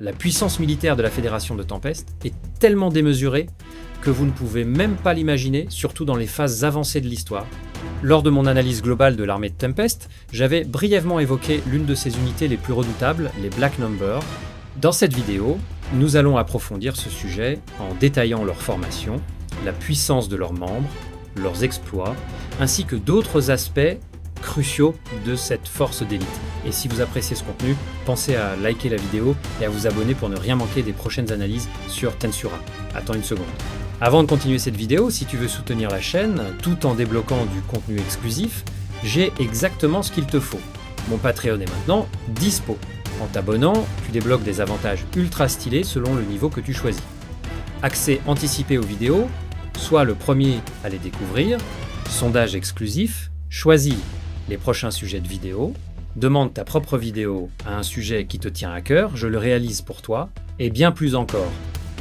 la puissance militaire de la Fédération de Tempest est tellement démesurée que vous ne pouvez même pas l'imaginer, surtout dans les phases avancées de l'histoire. Lors de mon analyse globale de l'armée de Tempest, j'avais brièvement évoqué l'une de ces unités les plus redoutables, les Black Number. Dans cette vidéo, nous allons approfondir ce sujet en détaillant leur formation, la puissance de leurs membres, leurs exploits, ainsi que d'autres aspects cruciaux de cette force d'élite. Et si vous appréciez ce contenu, pensez à liker la vidéo et à vous abonner pour ne rien manquer des prochaines analyses sur Tensura. Attends une seconde. Avant de continuer cette vidéo, si tu veux soutenir la chaîne tout en débloquant du contenu exclusif, j'ai exactement ce qu'il te faut. Mon Patreon est maintenant dispo. En t'abonnant, tu débloques des avantages ultra stylés selon le niveau que tu choisis. Accès anticipé aux vidéos, sois le premier à les découvrir, sondage exclusif, choisis les prochains sujets de vidéo, demande ta propre vidéo à un sujet qui te tient à cœur, je le réalise pour toi, et bien plus encore.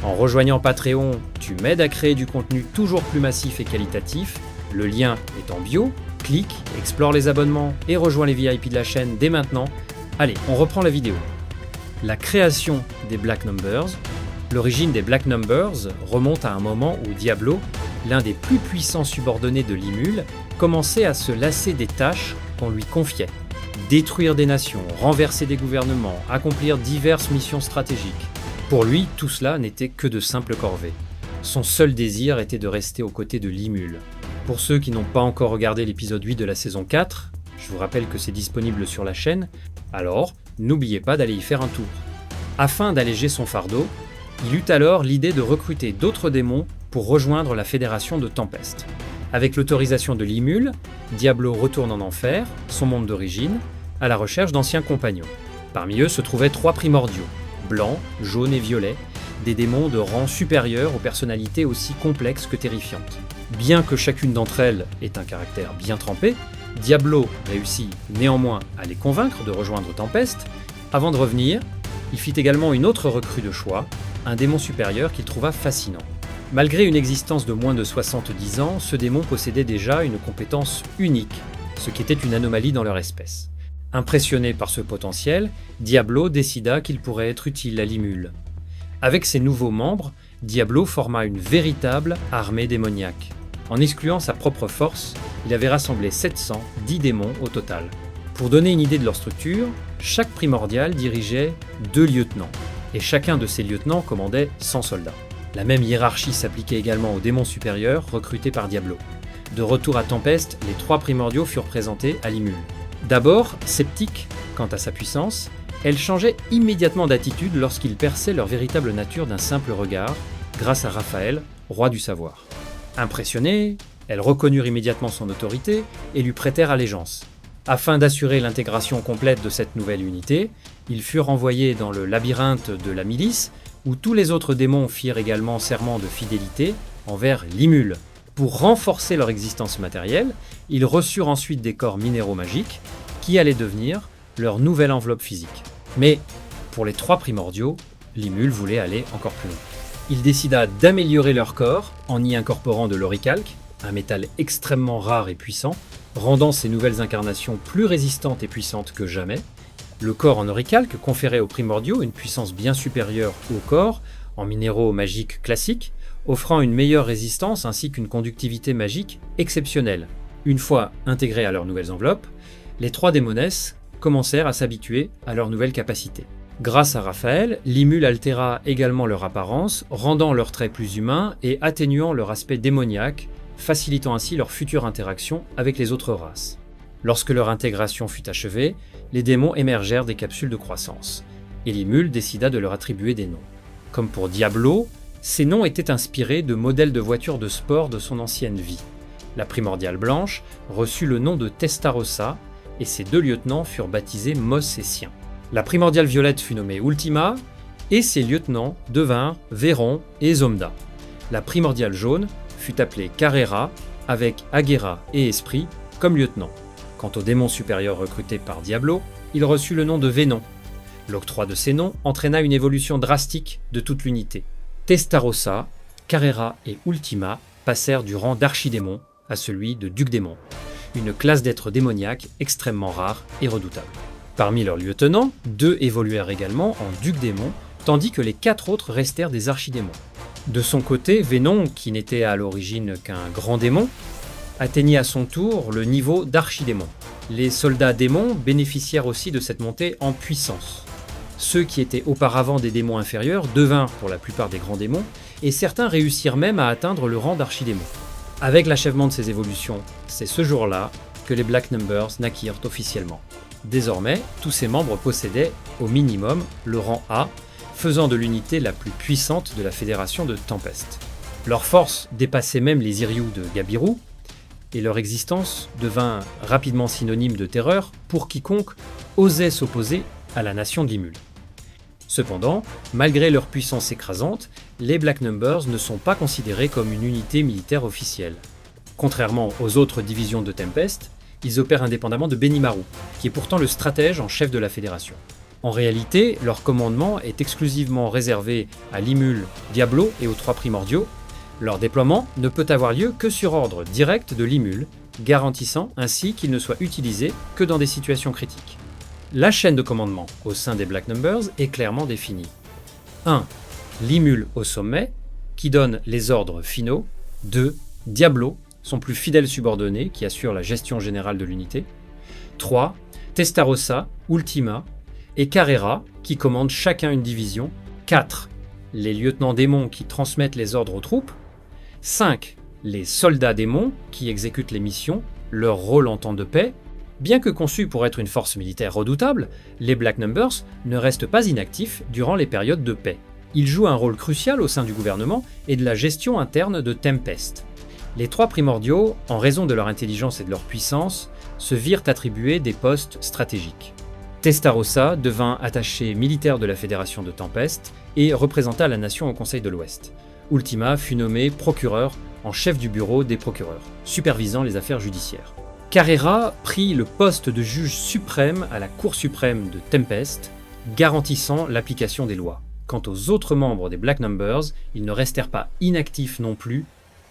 En rejoignant Patreon, tu m'aides à créer du contenu toujours plus massif et qualitatif, le lien est en bio, clique, explore les abonnements et rejoins les VIP de la chaîne dès maintenant. Allez, on reprend la vidéo. La création des Black Numbers. L'origine des Black Numbers remonte à un moment où Diablo, l'un des plus puissants subordonnés de Limul, commençait à se lasser des tâches qu'on lui confiait. Détruire des nations, renverser des gouvernements, accomplir diverses missions stratégiques. Pour lui, tout cela n'était que de simples corvées. Son seul désir était de rester aux côtés de Limul. Pour ceux qui n'ont pas encore regardé l'épisode 8 de la saison 4, je vous rappelle que c'est disponible sur la chaîne, alors n'oubliez pas d'aller y faire un tour. Afin d'alléger son fardeau, il eut alors l'idée de recruter d'autres démons pour rejoindre la Fédération de Tempest. Avec l'autorisation de Limul, Diablo retourne en enfer, son monde d'origine, à la recherche d'anciens compagnons. Parmi eux se trouvaient 3 primordiaux, blancs, jaunes et violets, des démons de rang supérieur aux personnalités aussi complexes que terrifiantes. Bien que chacune d'entre elles ait un caractère bien trempé, Diablo réussit néanmoins à les convaincre de rejoindre Tempest. Avant de revenir, il fit également une autre recrue de choix, un démon supérieur qu'il trouva fascinant. Malgré une existence de moins de 70 ans, ce démon possédait déjà une compétence unique, ce qui était une anomalie dans leur espèce. Impressionné par ce potentiel, Diablo décida qu'il pourrait être utile à Limul. Avec ses nouveaux membres, Diablo forma une véritable armée démoniaque. En excluant sa propre force, il avait rassemblé 710 démons au total. Pour donner une idée de leur structure, chaque primordial dirigeait 2 lieutenants, et chacun de ces lieutenants commandait 100 soldats. La même hiérarchie s'appliquait également aux démons supérieurs recrutés par Diablo. De retour à Tempest, les 3 primordiaux furent présentés à Limul. D'abord, sceptiques quant à sa puissance, elle changeait immédiatement d'attitude lorsqu'ils perçaient leur véritable nature d'un simple regard, grâce à Raphaël, roi du savoir. Impressionnés, elles reconnurent immédiatement son autorité et lui prêtèrent allégeance. Afin d'assurer l'intégration complète de cette nouvelle unité, ils furent envoyés dans le labyrinthe de la milice, où tous les autres démons firent également serment de fidélité envers Limul. Pour renforcer leur existence matérielle, ils reçurent ensuite des corps minéraux magiques, qui allaient devenir leur nouvelle enveloppe physique. Mais pour les 3 primordiaux, Limul voulait aller encore plus loin. Il décida d'améliorer leur corps en y incorporant de l'oricalque, un métal extrêmement rare et puissant, rendant ces nouvelles incarnations plus résistantes et puissantes que jamais. Le corps en oricalque conférait aux primordiaux une puissance bien supérieure au corps en minéraux magiques classiques, offrant une meilleure résistance ainsi qu'une conductivité magique exceptionnelle. Une fois intégrés à leurs nouvelles enveloppes, les 3 démonesses commencèrent à s'habituer à leurs nouvelles capacités. Grâce à Raphaël, Limul altéra également leur apparence, rendant leurs traits plus humains et atténuant leur aspect démoniaque, facilitant ainsi leur future interaction avec les autres races. Lorsque leur intégration fut achevée, les démons émergèrent des capsules de croissance, et Limul décida de leur attribuer des noms. Comme pour Diablo, ces noms étaient inspirés de modèles de voitures de sport de son ancienne vie. La primordiale blanche reçut le nom de Testarossa, et ses 2 lieutenants furent baptisés Mossessiens. La primordiale violette fut nommée Ultima, et ses lieutenants devinrent Véron et Zomda. La primordiale jaune fut appelée Carrera, avec Aguera et Esprit comme lieutenants. Quant au démon supérieur recruté par Diablo, il reçut le nom de Vénon. L'octroi de ces noms entraîna une évolution drastique de toute l'unité. Testarossa, Carrera et Ultima passèrent du rang d'archidémon à celui de duc-démon, une classe d'êtres démoniaques extrêmement rare et redoutable. Parmi leurs lieutenants, 2 évoluèrent également en duc-démon, tandis que les 4 autres restèrent des archidémons. De son côté, Venom, qui n'était à l'origine qu'un grand démon, atteignit à son tour le niveau d'archidémon. Les soldats démons bénéficièrent aussi de cette montée en puissance. Ceux qui étaient auparavant des démons inférieurs devinrent pour la plupart des grands démons, et certains réussirent même à atteindre le rang d'archidémon. Avec l'achèvement de ces évolutions, c'est ce jour-là que les Black Numbers naquirent officiellement. Désormais, tous ces membres possédaient, au minimum, le rang A, faisant de l'unité la plus puissante de la Fédération de Tempest. Leur force dépassait même les Iryu de Gabiru, et leur existence devint rapidement synonyme de terreur pour quiconque osait s'opposer à la nation de Limul. Cependant, malgré leur puissance écrasante, les Black Numbers ne sont pas considérés comme une unité militaire officielle. Contrairement aux autres divisions de Tempest, ils opèrent indépendamment de Benimaru, qui est pourtant le stratège en chef de la Fédération. En réalité, leur commandement est exclusivement réservé à Limul, Diablo et aux 3 primordiaux. Leur déploiement ne peut avoir lieu que sur ordre direct de Limul, garantissant ainsi qu'il ne soit utilisé que dans des situations critiques. La chaîne de commandement au sein des Black Numbers est clairement définie. 1. Limul au sommet, qui donne les ordres finaux. 2. Diablo, son plus fidèle subordonné, qui assure la gestion générale de l'unité. 3. Testarossa, Ultima, et Carrera, qui commandent chacun une division. 4. Les lieutenants démons qui transmettent les ordres aux troupes. 5. Les soldats démons qui exécutent les missions, leur rôle en temps de paix. Bien que conçus pour être une force militaire redoutable, les Black Numbers ne restent pas inactifs durant les périodes de paix. Ils jouent un rôle crucial au sein du gouvernement et de la gestion interne de Tempest. Les 3 primordiaux, en raison de leur intelligence et de leur puissance, se virent attribuer des postes stratégiques. Testarossa devint attaché militaire de la Fédération de Tempest et représenta la nation au Conseil de l'Ouest. Ultima fut nommé procureur en chef du bureau des procureurs, supervisant les affaires judiciaires. Carrera prit le poste de juge suprême à la Cour suprême de Tempest, garantissant l'application des lois. Quant aux autres membres des Black Numbers, ils ne restèrent pas inactifs non plus.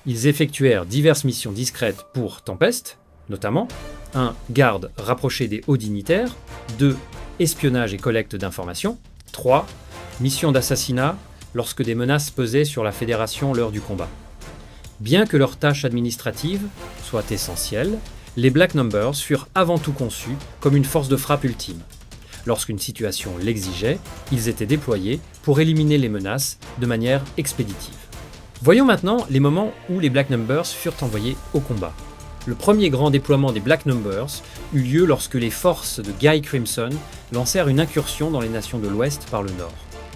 Ils effectuèrent diverses missions discrètes pour Tempest, notamment 1. Garde rapproché des hauts dignitaires, 2. Espionnage et collecte d'informations, 3. Mission d'assassinat lorsque des menaces pesaient sur la Fédération lors du combat. Bien que leurs tâches administratives soient essentielles, les Black Numbers furent avant tout conçus comme une force de frappe ultime. Lorsqu'une situation l'exigeait, ils étaient déployés pour éliminer les menaces de manière expéditive. Voyons maintenant les moments où les Black Numbers furent envoyés au combat. Le premier grand déploiement des Black Numbers eut lieu lorsque les forces de Guy Crimson lancèrent une incursion dans les nations de l'Ouest par le Nord.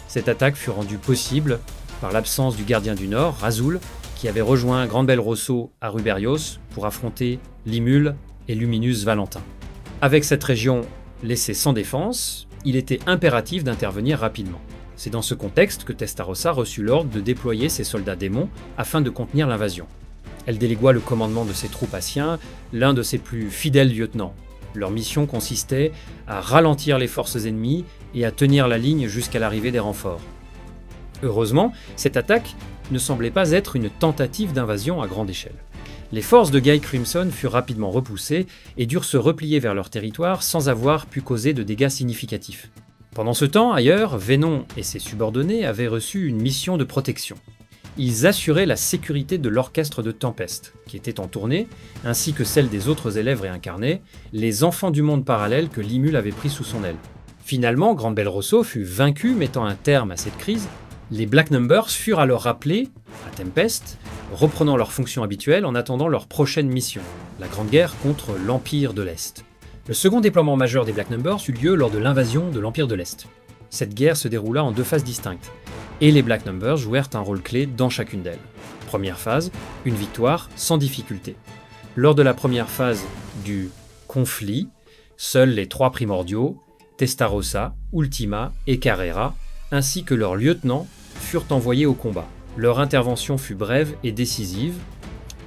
Cette attaque fut rendue possible par l'absence du gardien du Nord, Razul, qui avait rejoint Grande Belle Rosso à Ruberios pour affronter Limul et Luminus Valentin. Avec cette région laissée sans défense, il était impératif d'intervenir rapidement. C'est dans ce contexte que Testarossa reçut l'ordre de déployer ses soldats démons afin de contenir l'invasion. Elle délégua le commandement de ses troupes à Sien, l'un de ses plus fidèles lieutenants. Leur mission consistait à ralentir les forces ennemies et à tenir la ligne jusqu'à l'arrivée des renforts. Heureusement, cette attaque ne semblait pas être une tentative d'invasion à grande échelle. Les forces de Guy Crimson furent rapidement repoussées et durent se replier vers leur territoire sans avoir pu causer de dégâts significatifs. Pendant ce temps, ailleurs, Venom et ses subordonnés avaient reçu une mission de protection. Ils assuraient la sécurité de l'orchestre de Tempest, qui était en tournée, ainsi que celle des autres élèves réincarnés, les enfants du monde parallèle que Limul avait pris sous son aile. Finalement, Grande Belle Rosso fut vaincue, mettant un terme à cette crise. Les Black Numbers furent alors rappelés à Tempest, reprenant leurs fonctions habituelles en attendant leur prochaine mission, la Grande Guerre contre l'Empire de l'Est. Le second déploiement majeur des Black Numbers eut lieu lors de l'invasion de l'Empire de l'Est. Cette guerre se déroula en 2 phases distinctes, et les Black Numbers jouèrent un rôle clé dans chacune d'elles. Première phase, une victoire sans difficulté. Lors de la première phase du conflit, seuls les 3 primordiaux, Testarossa, Ultima et Carrera, ainsi que leurs lieutenants, furent envoyés au combat. Leur intervention fut brève et décisive.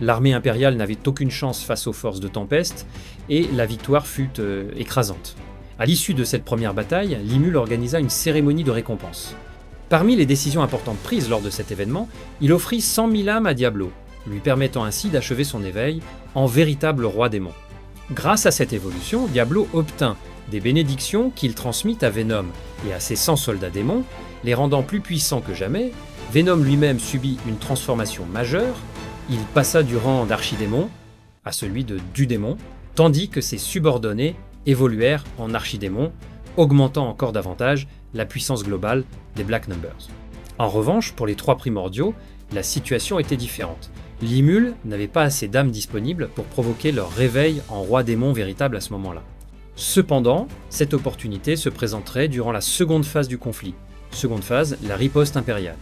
L'armée impériale n'avait aucune chance face aux forces de Tempest, et la victoire fut écrasante. À l'issue de cette première bataille, Limul organisa une cérémonie de récompense. Parmi les décisions importantes prises lors de cet événement, il offrit 100 000 âmes à Diablo, lui permettant ainsi d'achever son éveil en véritable roi démon. Grâce à cette évolution, Diablo obtint des bénédictions qu'il transmit à Venom et à ses 100 soldats démons, Les rendant plus puissants que jamais, Venom lui-même subit une transformation majeure. Il passa du rang d'archidémon à celui de Dudémon, tandis que ses subordonnés évoluèrent en archidémons, augmentant encore davantage la puissance globale des Black Numbers. En revanche, pour les 3 primordiaux, la situation était différente. Limul n'avait pas assez d'âmes disponibles pour provoquer leur réveil en roi démon véritable à ce moment-là. Cependant, cette opportunité se présenterait durant la seconde phase du conflit. Seconde phase, la riposte impériale.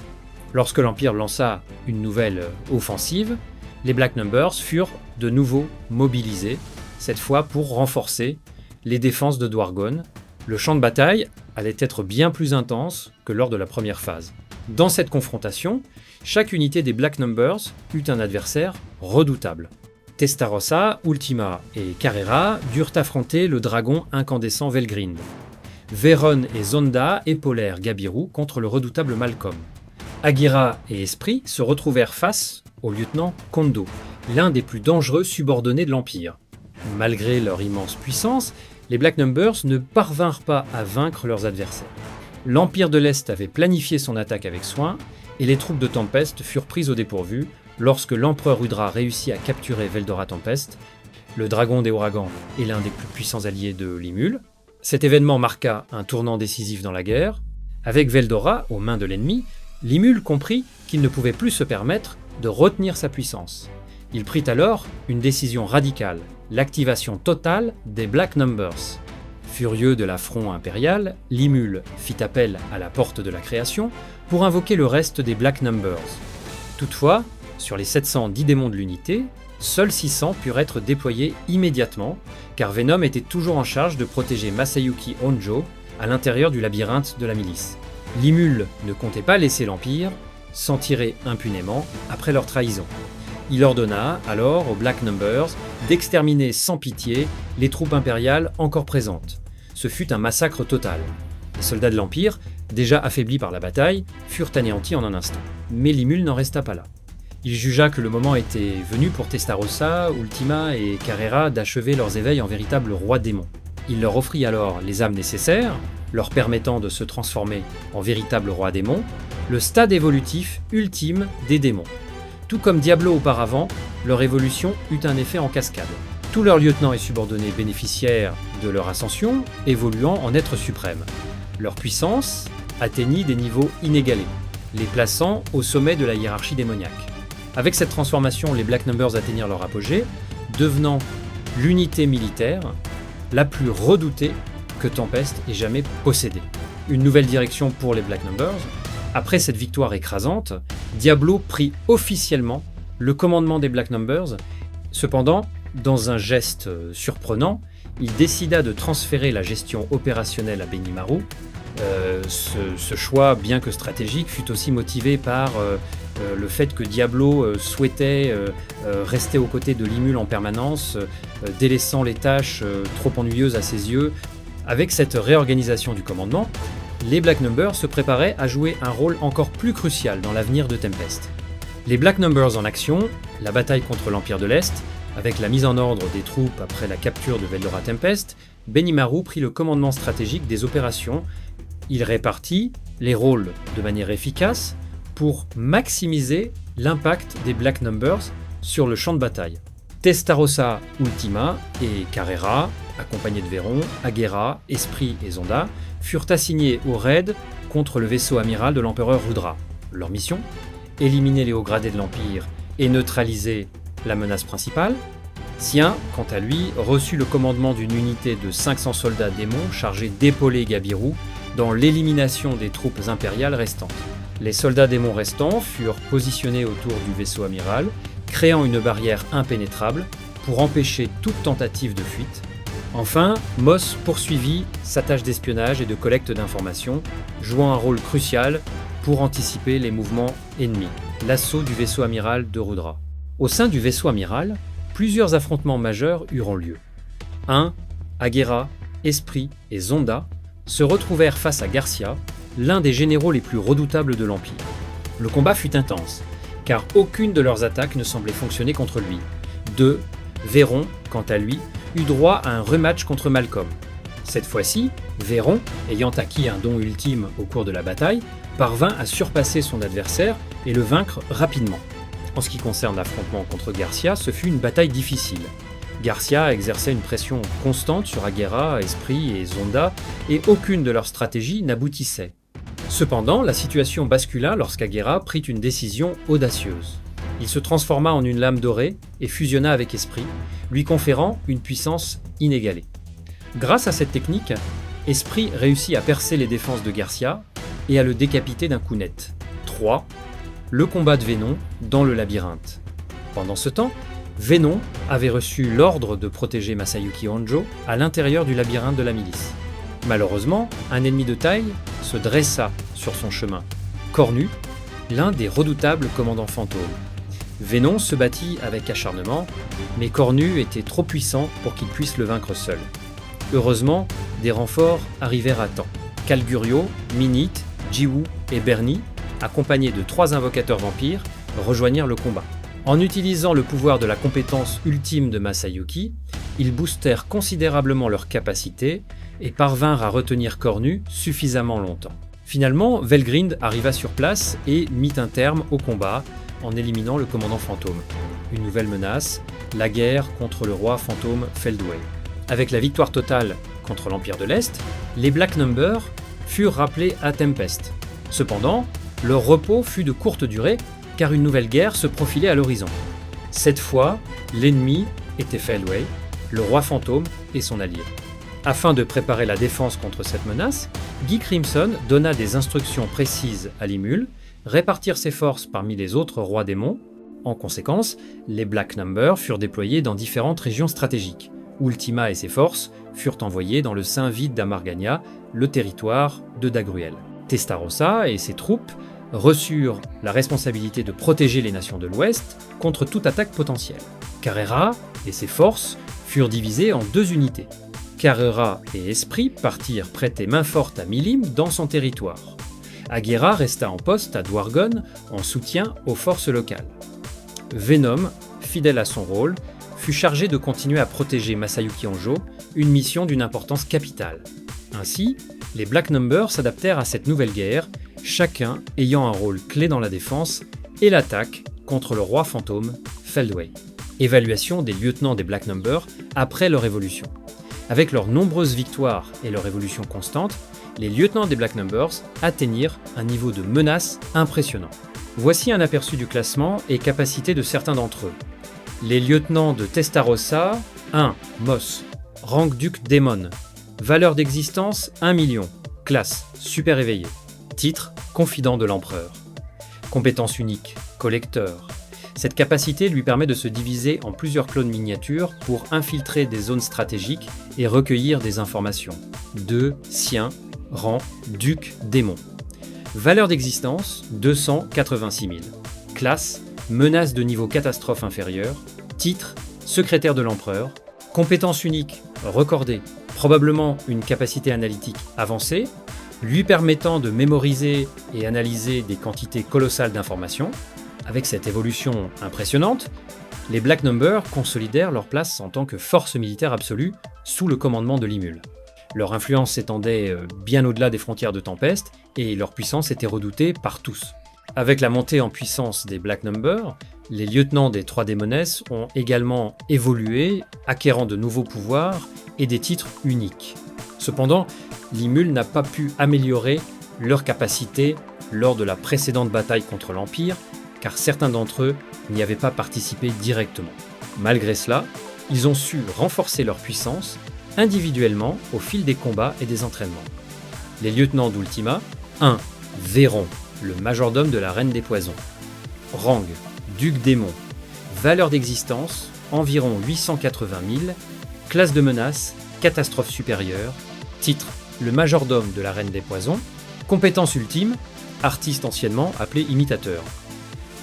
Lorsque l'Empire lança une nouvelle offensive, les Black Numbers furent de nouveau mobilisés, cette fois pour renforcer les défenses de Dwargon. Le champ de bataille allait être bien plus intense que lors de la première phase. Dans cette confrontation, chaque unité des Black Numbers eut un adversaire redoutable. Testarossa, Ultima et Carrera durent affronter le dragon incandescent Velgrind. Veyron et Zonda épaulèrent Gabiru contre le redoutable Malcolm. Aguera et Esprit se retrouvèrent face au lieutenant Kondo, l'un des plus dangereux subordonnés de l'Empire. Malgré leur immense puissance, les Black Numbers ne parvinrent pas à vaincre leurs adversaires. L'Empire de l'Est avait planifié son attaque avec soin, et les troupes de Tempest furent prises au dépourvu lorsque l'empereur Udra réussit à capturer Veldora Tempest. Le dragon des ouragans est l'un des plus puissants alliés de Limul. Cet événement marqua un tournant décisif dans la guerre. Avec Veldora aux mains de l'ennemi, Limul comprit qu'il ne pouvait plus se permettre de retenir sa puissance. Il prit alors une décision radicale, l'activation totale des Black Numbers. Furieux de l'affront impérial, Limul fit appel à la porte de la création pour invoquer le reste des Black Numbers. Toutefois, sur les 710 démons de l'unité, seuls 600 purent être déployés immédiatement, car Venom était toujours en charge de protéger Masayuki Honjo à l'intérieur du labyrinthe de la milice. Limul ne comptait pas laisser l'Empire s'en tirer impunément après leur trahison. Il ordonna alors aux Black Numbers d'exterminer sans pitié les troupes impériales encore présentes. Ce fut un massacre total. Les soldats de l'Empire, déjà affaiblis par la bataille, furent anéantis en un instant. Mais Limul n'en resta pas là. Il jugea que le moment était venu pour Testarossa, Ultima et Carrera d'achever leurs éveils en véritables rois démons. Il leur offrit alors les âmes nécessaires, leur permettant de se transformer en véritables rois démons, le stade évolutif ultime des démons. Tout comme Diablo auparavant, leur évolution eut un effet en cascade. Tous leurs lieutenants et subordonnés bénéficièrent de leur ascension, évoluant en êtres suprêmes. Leur puissance atteignit des niveaux inégalés, les plaçant au sommet de la hiérarchie démoniaque. Avec cette transformation, les Black Numbers atteignirent leur apogée, devenant l'unité militaire la plus redoutée que Tempest ait jamais possédée. Une nouvelle direction pour les Black Numbers. Après cette victoire écrasante, Diablo prit officiellement le commandement des Black Numbers. Cependant, dans un geste surprenant, il décida de transférer la gestion opérationnelle à Benimaru. Ce choix, bien que stratégique, fut aussi motivé par le fait que Diablo souhaitait rester aux côtés de Limul en permanence, délaissant les tâches trop ennuyeuses à ses yeux. Avec cette réorganisation du commandement, les Black Numbers se préparaient à jouer un rôle encore plus crucial dans l'avenir de Tempest. Les Black Numbers en action, la bataille contre l'Empire de l'Est, avec la mise en ordre des troupes après la capture de Veldora Tempest, Benimaru prit le commandement stratégique des opérations. Il répartit les rôles de manière efficace pour maximiser l'impact des Black Numbers sur le champ de bataille. Testarossa, Ultima et Carrera, accompagnés de Veyron, Aguera, Esprit et Zonda, furent assignés au raid contre le vaisseau amiral de l'empereur Rudra. Leur mission ? Éliminer les hauts gradés de l'Empire et neutraliser la menace principale. Sien, quant à lui, reçut le commandement d'une unité de 500 soldats démons chargés d'épauler Gabiru dans l'élimination des troupes impériales restantes. Les soldats démons restants furent positionnés autour du vaisseau amiral, créant une barrière impénétrable pour empêcher toute tentative de fuite. Enfin, Moss poursuivit sa tâche d'espionnage et de collecte d'informations, jouant un rôle crucial pour anticiper les mouvements ennemis, l'assaut du vaisseau amiral de Rudra. Au sein du vaisseau amiral, plusieurs affrontements majeurs eurent lieu. Aguera, Esprit et Zonda se retrouvèrent face à Garcia, l'un des généraux les plus redoutables de l'Empire. Le combat fut intense, car aucune de leurs attaques ne semblait fonctionner contre lui. Veyron, quant à lui, eut droit à un rematch contre Malcolm. Cette fois-ci, Veyron, ayant acquis un don ultime au cours de la bataille, parvint à surpasser son adversaire et le vaincre rapidement. En ce qui concerne l'affrontement contre Garcia, ce fut une bataille difficile. Garcia exerçait une pression constante sur Aguera, Esprit et Zonda, et aucune de leurs stratégies n'aboutissait. Cependant, la situation bascula lorsqu'Aguera prit une décision audacieuse. Il se transforma en une lame dorée et fusionna avec Esprit, lui conférant une puissance inégalée. Grâce à cette technique, Esprit réussit à percer les défenses de Garcia et à le décapiter d'un coup net. 3. Le combat de Venom dans le labyrinthe. Pendant ce temps, Venom avait reçu l'ordre de protéger Masayuki Honjo à l'intérieur du labyrinthe de la milice. Malheureusement, un ennemi de taille se dressa sur son chemin. Cornu, l'un des redoutables commandants fantômes. Venom se battit avec acharnement, mais Cornu était trop puissant pour qu'il puisse le vaincre seul. Heureusement, des renforts arrivèrent à temps. Calgurio, Minite, Jiwoo et Bernie, accompagnés de 3 invocateurs vampires, rejoignirent le combat. En utilisant le pouvoir de la compétence ultime de Masayuki, ils boostèrent considérablement leurs capacités et parvinrent à retenir Cornu suffisamment longtemps. Finalement, Velgrind arriva sur place et mit un terme au combat en éliminant le commandant fantôme. Une nouvelle menace, la guerre contre le roi fantôme Feldway. Avec la victoire totale contre l'Empire de l'Est, les Black Number furent rappelés à Tempest. Cependant, leur repos fut de courte durée car une nouvelle guerre se profilait à l'horizon. Cette fois, l'ennemi était Feldway, le roi fantôme et son allié. Afin de préparer la défense contre cette menace, Guy Crimson donna des instructions précises à Limul, répartir ses forces parmi les autres rois démons. En conséquence, les Black Number furent déployés dans différentes régions stratégiques. Ultima et ses forces furent envoyés dans le sein vide d'Amargania, le territoire de Dagruel. Testarossa et ses troupes reçurent la responsabilité de protéger les nations de l'Ouest contre toute attaque potentielle. Carrera et ses forces furent divisées en 2 unités. Carrera et Esprit partirent prêter main forte à Milim dans son territoire. Aguera resta en poste à Dwargon en soutien aux forces locales. Venom, fidèle à son rôle, fut chargé de continuer à protéger Masayuki Honjo, une mission d'une importance capitale. Ainsi, les Black Number s'adaptèrent à cette nouvelle guerre, chacun ayant un rôle clé dans la défense et l'attaque contre le roi fantôme Feldway. Évaluation des lieutenants des Black Number après leur évolution. Avec leurs nombreuses victoires et leur évolution constante, les lieutenants des Black Numbers atteignirent un niveau de menace impressionnant. Voici un aperçu du classement et capacité de certains d'entre eux. Les lieutenants de Testarossa, 1. Moss. Rank Duc Démon. Valeur d'existence, 1 million. Classe, super éveillé. Titre, confident de l'empereur. Compétence unique, collecteur. Cette capacité lui permet de se diviser en plusieurs clones miniatures pour infiltrer des zones stratégiques et recueillir des informations. 2. Sien. Rang, Duc Démon. Valeur d'existence, 286 000. Classe, menace de niveau catastrophe inférieur. Titre, secrétaire de l'empereur. Compétence unique, recordée, probablement une capacité analytique avancée, lui permettant de mémoriser et analyser des quantités colossales d'informations. Avec cette évolution impressionnante, les Black Number consolidèrent leur place en tant que force militaire absolue sous le commandement de Limul. Leur influence s'étendait bien au-delà des frontières de Tempest et leur puissance était redoutée par tous. Avec la montée en puissance des Black Number, les lieutenants des 3 démonesses ont également évolué, acquérant de nouveaux pouvoirs et des titres uniques. Cependant, Limul n'a pas pu améliorer leurs capacités lors de la précédente bataille contre l'Empire, car certains d'entre eux n'y avaient pas participé directement. Malgré cela, ils ont su renforcer leur puissance individuellement au fil des combats et des entraînements. Les lieutenants d'Ultima, 1. Véron, le majordome de la Reine des Poisons. Rang, Duc Démon. Valeur d'existence, environ 880 000. Classe de menace, catastrophe supérieure. Titre, le majordome de la Reine des Poisons. Compétence ultime, artiste anciennement appelé imitateur.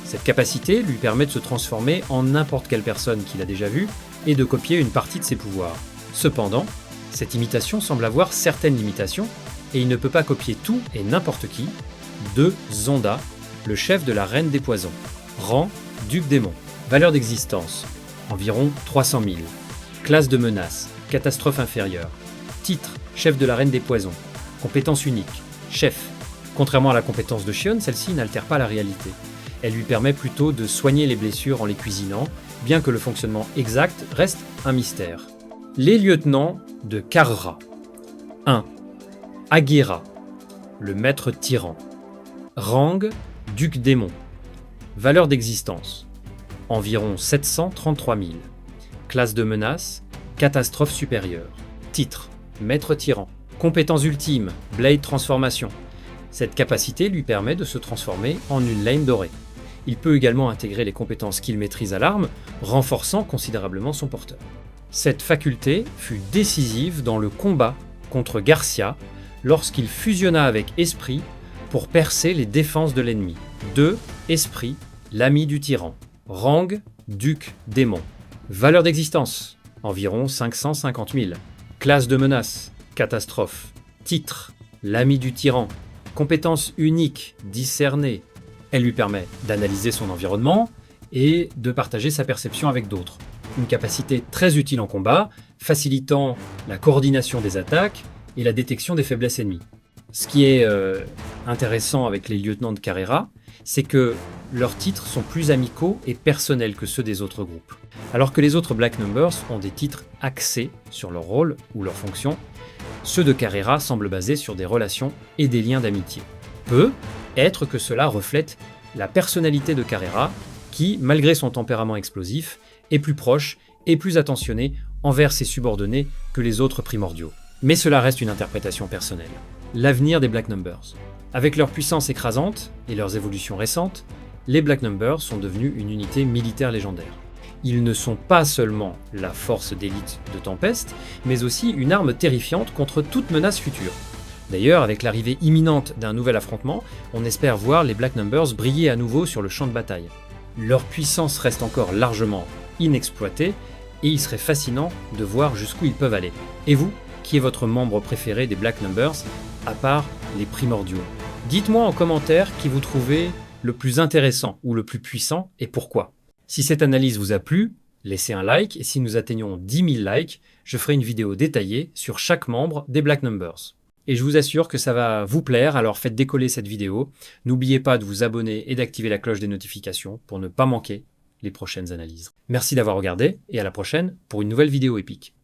Cette capacité lui permet de se transformer en n'importe quelle personne qu'il a déjà vue et de copier une partie de ses pouvoirs. Cependant, cette imitation semble avoir certaines limitations et il ne peut pas copier tout et n'importe qui. 2. Zonda, le chef de la Reine des Poisons. Rang, Duc Démon. Valeur d'existence, environ 300 000. Classe de menace, catastrophe inférieure. Titre, chef de la Reine des Poisons. Compétence unique, chef. Contrairement à la compétence de Shion, celle-ci n'altère pas la réalité. Elle lui permet plutôt de soigner les blessures en les cuisinant, bien que le fonctionnement exact reste un mystère. Les lieutenants de Karra. 1. Aguera, le maître tyran. Rang, duc démon. Valeur d'existence, environ 733 000. Classe de menace, catastrophe supérieure. Titre, maître tyran. Compétence ultime, Blade transformation. Cette capacité lui permet de se transformer en une lame dorée. Il peut également intégrer les compétences qu'il maîtrise à l'arme, renforçant considérablement son porteur. Cette faculté fut décisive dans le combat contre Garcia lorsqu'il fusionna avec Esprit pour percer les défenses de l'ennemi. 2. Esprit, l'ami du tyran. Rang, duc démon. Valeur d'existence, environ 550 000. Classe de menace, catastrophe. Titre, l'ami du tyran. Compétence unique, discerner. Elle lui permet d'analyser son environnement et de partager sa perception avec d'autres. Une capacité très utile en combat, facilitant la coordination des attaques et la détection des faiblesses ennemies. Ce qui est intéressant avec les lieutenants de Carrera, c'est que leurs titres sont plus amicaux et personnels que ceux des autres groupes. Alors que les autres Black Numbers ont des titres axés sur leur rôle ou leur fonction, ceux de Carrera semblent basés sur des relations et des liens d'amitié. Peut être que cela reflète la personnalité de Carrera, qui, malgré son tempérament explosif, est plus proche et plus attentionné envers ses subordonnés que les autres primordiaux. Mais cela reste une interprétation personnelle. L'avenir des Black Numbers. Avec leur puissance écrasante et leurs évolutions récentes, les Black Numbers sont devenus une unité militaire légendaire. Ils ne sont pas seulement la force d'élite de Tempest, mais aussi une arme terrifiante contre toute menace future. D'ailleurs, avec l'arrivée imminente d'un nouvel affrontement, on espère voir les Black Numbers briller à nouveau sur le champ de bataille. Leur puissance reste encore largement inexploitée, et il serait fascinant de voir jusqu'où ils peuvent aller. Et vous, qui est votre membre préféré des Black Numbers, à part les primordiaux? Dites-moi en commentaire qui vous trouvez le plus intéressant ou le plus puissant et pourquoi. Si cette analyse vous a plu, laissez un like et si nous atteignons 10 000 likes, je ferai une vidéo détaillée sur chaque membre des Black Numbers. Et je vous assure que ça va vous plaire, alors faites décoller cette vidéo. N'oubliez pas de vous abonner et d'activer la cloche des notifications pour ne pas manquer les prochaines analyses. Merci d'avoir regardé et à la prochaine pour une nouvelle vidéo épique.